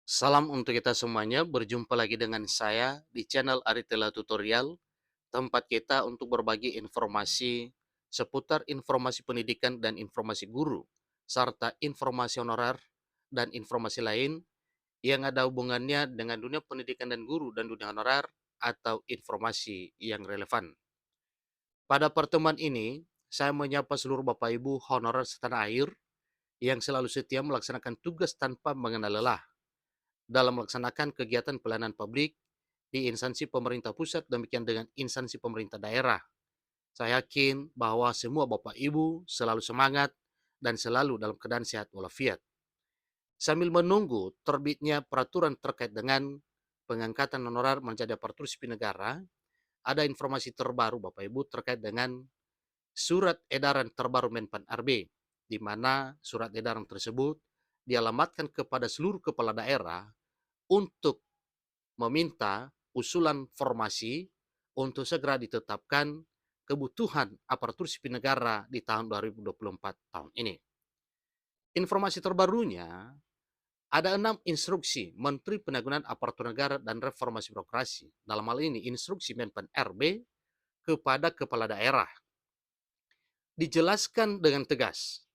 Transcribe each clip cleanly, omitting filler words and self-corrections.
Salam untuk kita semuanya, berjumpa lagi dengan saya di channel Aritela Tutorial, tempat kita untuk berbagi informasi seputar informasi pendidikan dan informasi guru, serta informasi honorer dan informasi lain yang ada hubungannya dengan dunia pendidikan dan guru dan dunia honorer atau informasi yang relevan. Pada pertemuan ini, saya menyapa seluruh Bapak Ibu honorer setanah air yang selalu setia melaksanakan tugas tanpa mengenal lelah dalam melaksanakan kegiatan pelayanan publik di instansi pemerintah pusat, demikian dengan instansi pemerintah daerah. Saya yakin bahwa semua Bapak Ibu selalu semangat dan selalu dalam keadaan sehat walafiat. Sambil menunggu terbitnya peraturan terkait dengan pengangkatan honorer menjadi aparatur sipil negara, ada informasi terbaru Bapak Ibu terkait dengan surat edaran terbaru Menpan RB, di mana surat edaran tersebut dialamatkan kepada seluruh kepala daerah untuk meminta usulan formasi untuk segera ditetapkan kebutuhan aparatur sipil negara di tahun 2024 tahun ini. Informasi terbarunya, ada 6 instruksi Menteri Penanggulangan Aparatur Negara dan Reformasi Birokrasi. Dalam hal ini, instruksi Menpan RB kepada kepala daerah. Dijelaskan dengan tegas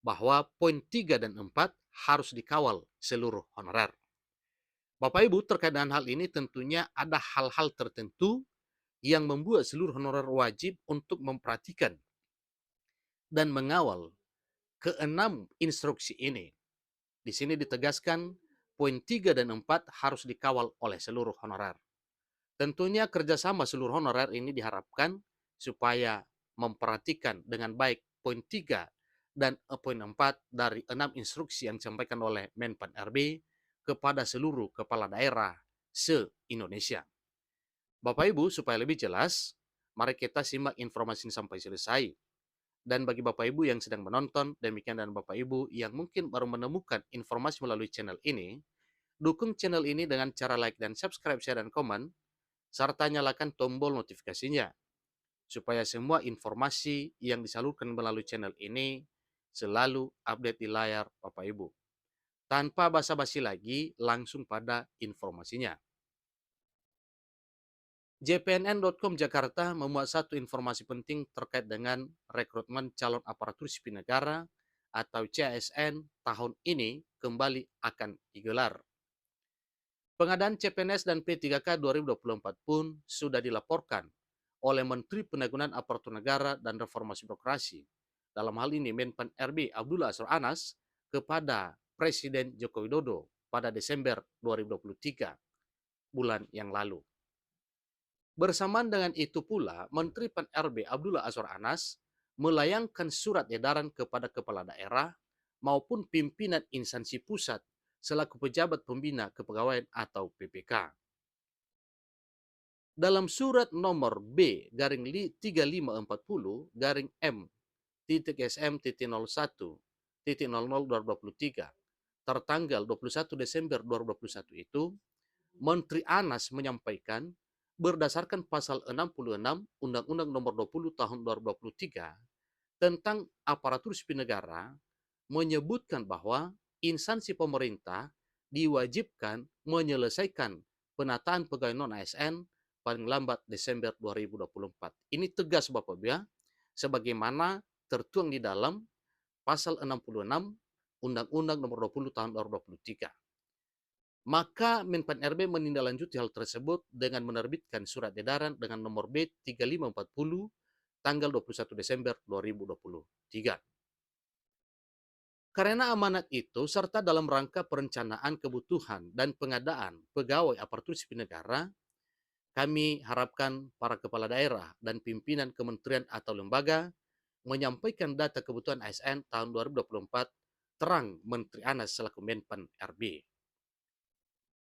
bahwa poin 3 dan 4 harus dikawal seluruh honorer. Bapak Ibu, terkait dengan hal ini tentunya ada hal-hal tertentu yang membuat seluruh honorer wajib untuk memperhatikan dan mengawal keenam instruksi ini. Di sini ditegaskan poin 3 dan 4 harus dikawal oleh seluruh honorer. Tentunya kerjasama seluruh honorer ini diharapkan supaya memperhatikan dengan baik poin 3 dan poin 4 dari 6 instruksi yang disampaikan oleh Menpan RB kepada seluruh kepala daerah se-Indonesia. Bapak Ibu, supaya lebih jelas, mari kita simak informasi ini sampai selesai. Dan bagi Bapak Ibu yang sedang menonton, demikian dan Bapak Ibu yang mungkin baru menemukan informasi melalui channel ini, dukung channel ini dengan cara like dan subscribe, share, dan komen, serta nyalakan tombol notifikasinya, supaya semua informasi yang disalurkan melalui channel ini selalu update di layar Bapak Ibu. Tanpa basa-basi lagi, langsung pada informasinya. JPNN.com Jakarta memuat satu informasi penting terkait dengan rekrutmen calon aparatur sipil negara atau CASN tahun ini kembali akan digelar. Pengadaan CPNS dan P3K 2024 pun sudah dilaporkan oleh Menteri Penanggulangan Aparatur Negara dan Reformasi Birokrasi, dalam hal ini Menpan RB Abdullah Azwar Anas, kepada Presiden Joko Widodo pada Desember 2023 bulan yang lalu. Bersamaan dengan itu pula, Menteri Pan-RB Abdullah Azwar Anas melayangkan surat edaran kepada kepala daerah maupun pimpinan instansi pusat selaku pejabat pembina kepegawaian atau PPK. Dalam surat nomor B garing 3540 garing M SM 01 00 2023 tertanggal 21 Desember 2021 itu, Menteri Anas menyampaikan berdasarkan pasal 66 Undang-Undang Nomor 20 Tahun 2023 tentang aparatur sipil negara menyebutkan bahwa instansi pemerintah diwajibkan menyelesaikan penataan pegawai non-ASN paling lambat Desember 2024. Ini tegas Bapak Ibu ya, sebagaimana tertuang di dalam pasal 66 Undang-Undang Nomor 20 Tahun 2023. Maka Menpan RB menindaklanjuti hal tersebut dengan menerbitkan surat edaran dengan nomor B 3540 tanggal 21 Desember 2023. Karena amanat itu serta dalam rangka perencanaan kebutuhan dan pengadaan pegawai aparatur sipil negara, kami harapkan para kepala daerah dan pimpinan kementerian atau lembaga menyampaikan data kebutuhan ASN tahun 2024 terang Menteri Anas selaku Menpan RB.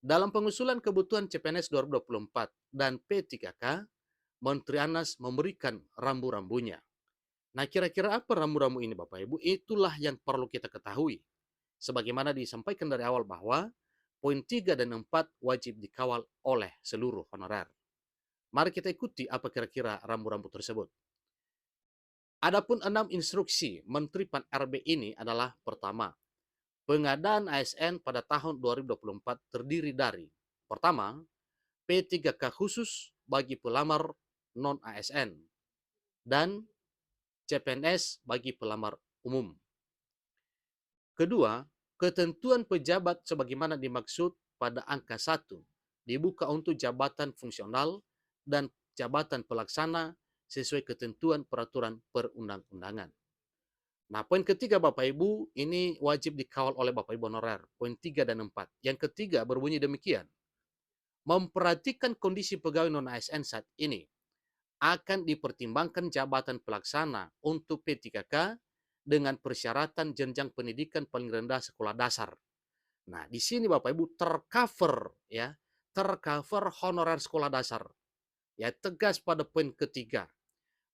Dalam pengusulan kebutuhan CPNS 2024 dan P3K, Menteri Anas memberikan rambu-rambunya. Nah, kira-kira apa rambu-rambu ini Bapak Ibu? Itulah yang perlu kita ketahui. Sebagaimana disampaikan dari awal bahwa poin 3 dan 4 wajib dikawal oleh seluruh honorer. Mari kita ikuti apa kira-kira rambu-rambu tersebut. Adapun 6 instruksi Menteri Pan RB ini adalah pertama, Pengadaan ASN pada tahun 2024 terdiri dari: pertama, P3K khusus bagi pelamar non-ASN dan CPNS bagi pelamar umum. Kedua, ketentuan pejabat sebagaimana dimaksud pada angka 1 dibuka untuk jabatan fungsional dan jabatan pelaksana sesuai ketentuan peraturan perundang-undangan. Nah, poin ketiga Bapak Ibu, ini wajib dikawal oleh Bapak Ibu honorer. Poin 3 dan 4. Yang ketiga berbunyi demikian. Memperhatikan kondisi pegawai non-ASN saat ini, akan dipertimbangkan jabatan pelaksana untuk P3K dengan persyaratan jenjang pendidikan paling rendah sekolah dasar. Nah, di sini Bapak Ibu tercover ya, tercover honorer sekolah dasar. Ya, tegas pada poin ketiga.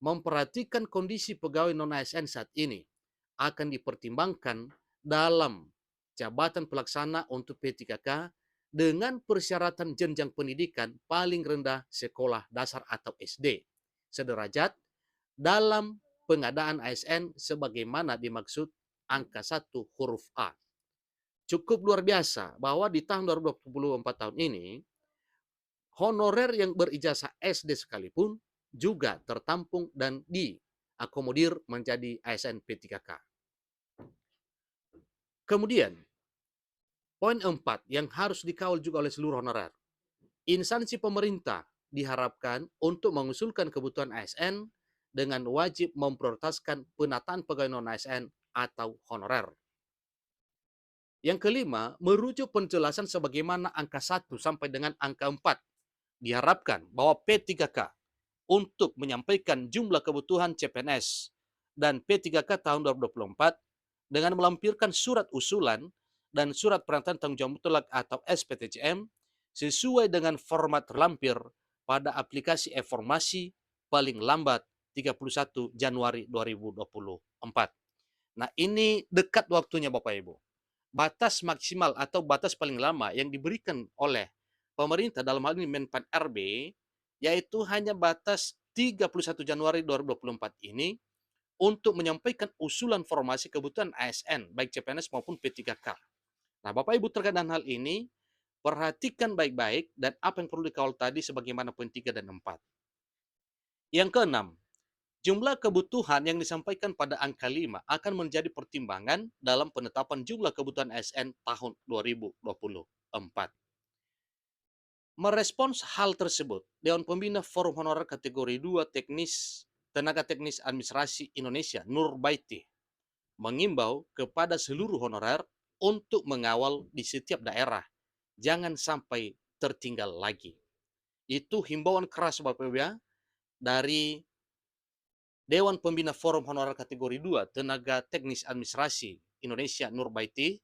Memperhatikan kondisi pegawai non-ASN saat ini akan dipertimbangkan dalam jabatan pelaksana untuk P3K dengan persyaratan jenjang pendidikan paling rendah sekolah dasar atau SD, sederajat dalam pengadaan ASN sebagaimana dimaksud angka 1 huruf A. Cukup luar biasa bahwa di tahun 2024 tahun ini, honorer yang berijazah SD sekalipun juga tertampung dan diakomodir menjadi ASN P3K. Kemudian, poin 4 yang harus dikawal juga oleh seluruh honorer. Instansi pemerintah diharapkan untuk mengusulkan kebutuhan ASN dengan wajib memprioritaskan penataan pegawai non-ASN atau honorer. Yang kelima, merujuk penjelasan sebagaimana angka 1 sampai dengan angka 4. Diharapkan bahwa P3K untuk menyampaikan jumlah kebutuhan CPNS dan P3K tahun 2024 dengan melampirkan surat usulan dan surat pernyataan tanggung jawab mutlak atau SPTJM sesuai dengan format terlampir pada aplikasi informasi paling lambat 31 Januari 2024. Nah, ini dekat waktunya Bapak Ibu. Batas maksimal atau batas paling lama yang diberikan oleh pemerintah dalam hal ini Menpan RB yaitu hanya batas 31 Januari 2024 ini untuk menyampaikan usulan formasi kebutuhan ASN baik CPNS maupun P3K. Nah, Bapak Ibu terkait dengan hal ini perhatikan baik-baik dan apa yang perlu dikawal tadi sebagaimana poin 3 dan 4. Yang keenam, jumlah kebutuhan yang disampaikan pada angka 5 akan menjadi pertimbangan dalam penetapan jumlah kebutuhan ASN tahun 2024. Merespons hal tersebut, Dewan Pembina Forum Honorer kategori 2 Tenaga Teknis Administrasi Indonesia Nurbaiti mengimbau kepada seluruh honorer untuk mengawal di setiap daerah. Jangan sampai tertinggal lagi. Itu himbauan keras Bapak Ibu ya, dari Dewan Pembina Forum Honorer kategori 2 Tenaga Teknis Administrasi Indonesia Nurbaiti,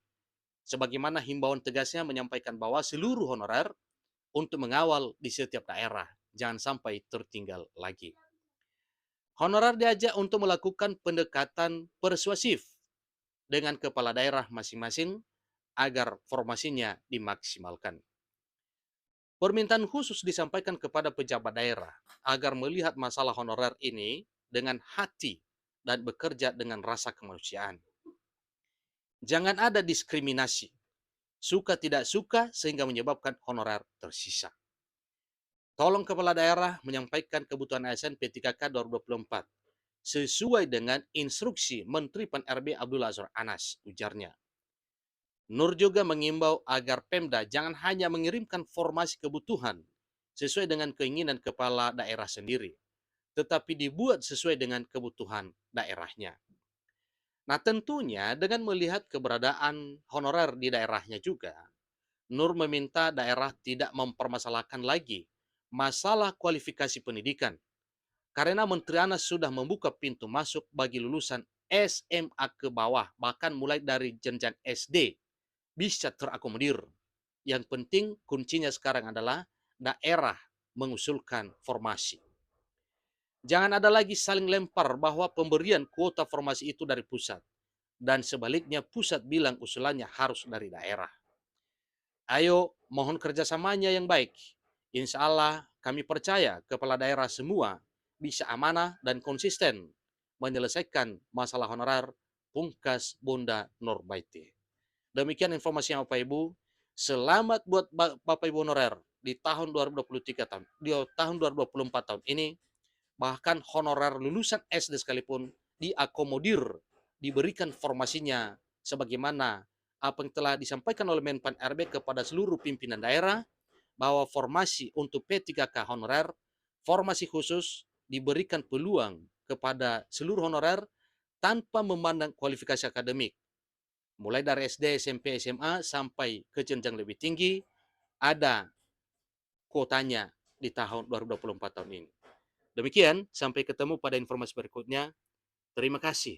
sebagaimana himbauan tegasnya menyampaikan bahwa seluruh honorer untuk mengawal di setiap daerah. Jangan sampai tertinggal lagi. Honorer diajak untuk melakukan pendekatan persuasif dengan kepala daerah masing-masing agar formasinya dimaksimalkan. Permintaan khusus disampaikan kepada pejabat daerah agar melihat masalah honorer ini dengan hati dan bekerja dengan rasa kemanusiaan. Jangan ada diskriminasi, suka tidak suka sehingga menyebabkan honorer tersisa. Tolong kepala daerah menyampaikan kebutuhan ASN P3K 2024 sesuai dengan instruksi Menteri Pan-RB Abdullah Azwar Anas, ujarnya. Nur juga mengimbau agar Pemda jangan hanya mengirimkan formasi kebutuhan sesuai dengan keinginan kepala daerah sendiri, tetapi dibuat sesuai dengan kebutuhan daerahnya. Nah, tentunya dengan melihat keberadaan honorer di daerahnya juga, Nur meminta daerah tidak mempermasalahkan lagi masalah kualifikasi pendidikan, karena Menteri Anas sudah membuka pintu masuk bagi lulusan SMA ke bawah, bahkan mulai dari jenjang SD, bisa terakomodir. Yang penting kuncinya sekarang adalah daerah mengusulkan formasi. Jangan ada lagi saling lempar bahwa pemberian kuota formasi itu dari pusat. Dan sebaliknya pusat bilang usulannya harus dari daerah. Ayo mohon kerjasamanya yang baik. Insya Allah kami percaya kepala daerah semua bisa amanah dan konsisten menyelesaikan masalah honorer Pungkas Bunda Nurbaiti. Demikian informasinya Bapak Ibu. Selamat buat Bapak Ibu honorer di tahun 2023 tahun, di tahun 2024 tahun ini, bahkan honorer lulusan SD sekalipun diakomodir, diberikan formasinya sebagaimana apa yang telah disampaikan oleh Menpan RB kepada seluruh pimpinan daerah, bahwa formasi untuk P3K honorer, formasi khusus diberikan peluang kepada seluruh honorer tanpa memandang kualifikasi akademik. Mulai dari SD, SMP, SMA sampai ke jenjang lebih tinggi, ada kuotanya di tahun 2024 tahun ini. Demikian, sampai ketemu pada informasi berikutnya. Terima kasih.